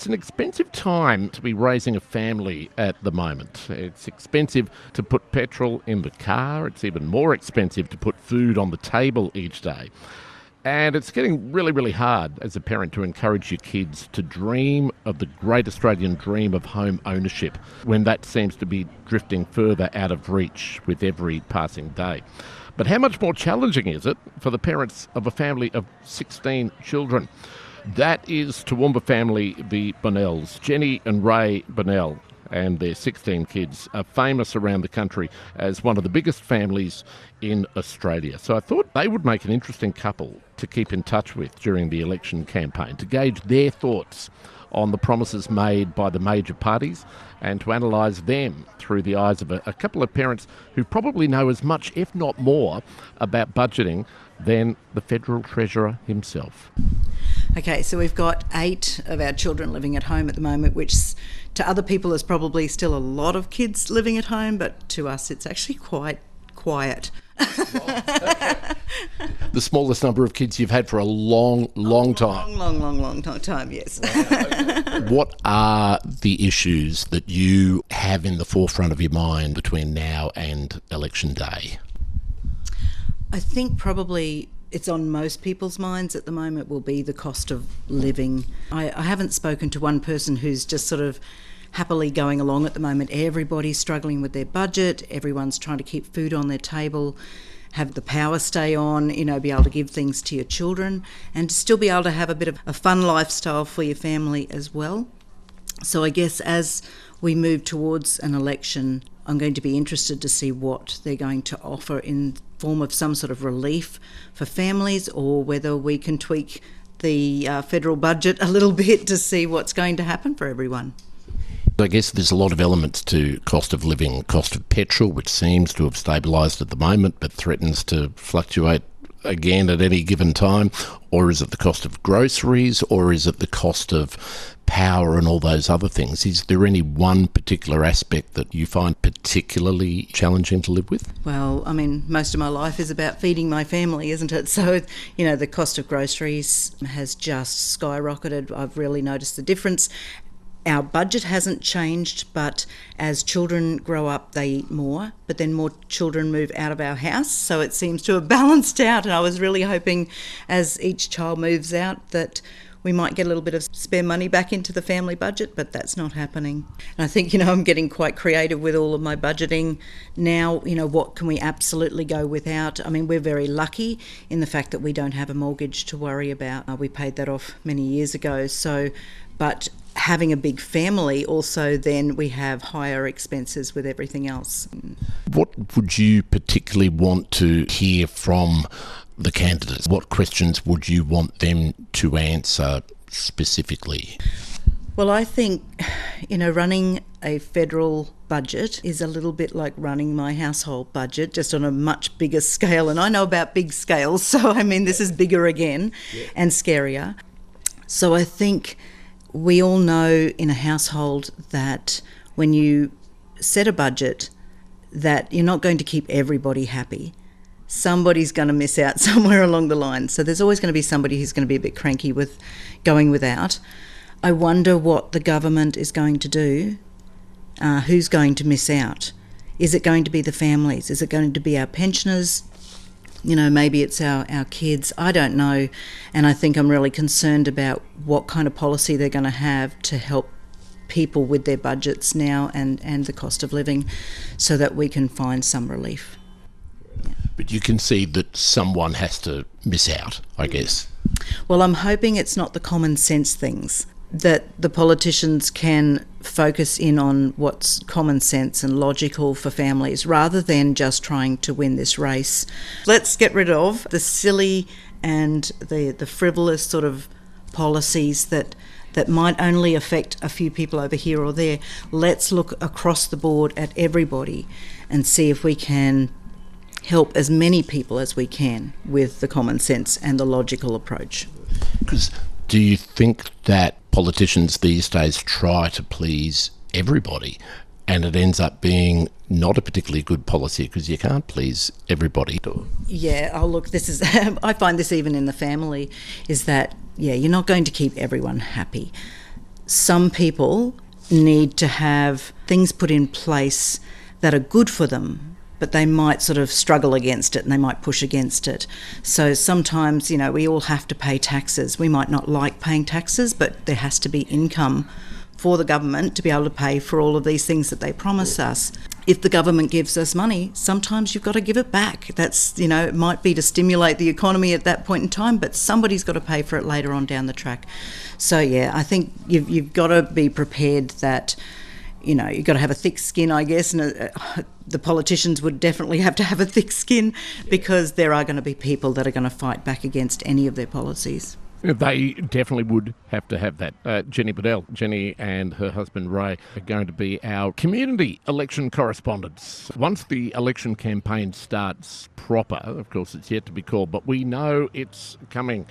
It's an expensive time to be raising a family at the moment. It's expensive to put petrol in the car. It's even more expensive to put food on the table each day. And it's getting really, really hard as a parent to encourage your kids to dream of the great Australian dream of home ownership when that seems to be drifting further out of reach with every passing day. But how much more challenging is it for the parents of a family of 16 children? That is Toowoomba family, the Bonells. Jeni and Ray Bonell and their 16 kids are famous around the country as one of the biggest families in Australia. So I thought they would make an interesting couple to keep in touch with during the election campaign, to gauge their thoughts on the promises made by the major parties and to analyse them through the eyes of a couple of parents who probably know as much, if not more, about budgeting than the Federal Treasurer himself. Okay, so we've got 8 of our children living at home at the moment, which to other people is probably still a lot of kids living at home, but to us it's actually quite quiet. The smallest number of kids you've had for a long time. Long time, yes. What are the issues that you have in the forefront of your mind between now and election day? I think probably it's on most people's minds at the moment will be the cost of living. I haven't spoken to one person who's just sort of happily going along at the moment. Everybody's struggling with their budget. Everyone's trying to keep food on their table, have the power stay on, be able to give things to your children and still be able to have a bit of a fun lifestyle for your family as well. So I guess as we move towards an election, I'm going to be interested to see what they're going to offer in form of some sort of relief for families, or whether we can tweak the federal budget a little bit to see what's going to happen for everyone. I guess there's a lot of elements to cost of living, cost of petrol, which seems to have stabilised at the moment but threatens to fluctuate again at any given time. Or is it the cost of groceries, or is it the cost of power and all those other things? Is there any one particular aspect that you find particularly challenging to live with? Well, I mean, most of my life is about feeding my family, isn't it? So, the cost of groceries has just skyrocketed. I've really noticed the difference. Our budget hasn't changed, but as children grow up, they eat more, but then more children move out of our house, so it seems to have balanced out. And I was really hoping as each child moves out that we might get a little bit of spare money back into the family budget, but that's not happening. And I think, I'm getting quite creative with all of my budgeting now. What can we absolutely go without? I mean, we're very lucky in the fact that we don't have a mortgage to worry about. We paid that off many years ago, but having a big family also, then we have higher expenses with everything else. What would you particularly want to hear from the candidates? What questions would you want them to answer specifically? Well, I think, running a federal budget is a little bit like running my household budget, just on a much bigger scale. And I know about big scales, so this is bigger again and scarier. So I think we all know in a household that when you set a budget that you're not going to keep everybody happy. Somebody's going to miss out somewhere along the line. So there's always going to be somebody who's going to be a bit cranky with going without. I wonder what the government is going to do. Who's going to miss out? Is it going to be the families? Is it going to be our pensioners? Maybe it's our kids. I don't know. And I think I'm really concerned about what kind of policy they're going to have to help people with their budgets now and the cost of living so that we can find some relief. Yeah. But you can see that someone has to miss out, I guess. Well, I'm hoping it's not the common sense things, that the politicians can focus in on what's common sense and logical for families rather than just trying to win this race. Let's get rid of the silly and the frivolous sort of policies that might only affect a few people over here or there. Let's look across the board at everybody and see if we can help as many people as we can with the common sense and the logical approach. Because do you think that politicians these days try to please everybody and it ends up being not a particularly good policy because you can't please everybody? Yeah, look, this is I find this even in the family, is that, you're not going to keep everyone happy. some people need to have things put in place that are good for them, but they might sort of struggle against it and they might push against it. So sometimes, we all have to pay taxes. We might not like paying taxes, but there has to be income for the government to be able to pay for all of these things that they promise us. If the government gives us money, sometimes you've got to give it back. That's, it might be to stimulate the economy at that point in time, but somebody's got to pay for it later on down the track. So, yeah, I think you've got to be prepared that, you've got to have a thick skin, I guess, and the politicians would definitely have to have a thick skin because there are going to be people that are going to fight back against any of their policies. They definitely would have to have that. Jeni Bonell, Jeni and her husband Ray are going to be our community election correspondents. Once the election campaign starts proper, of course it's yet to be called, but we know it's coming.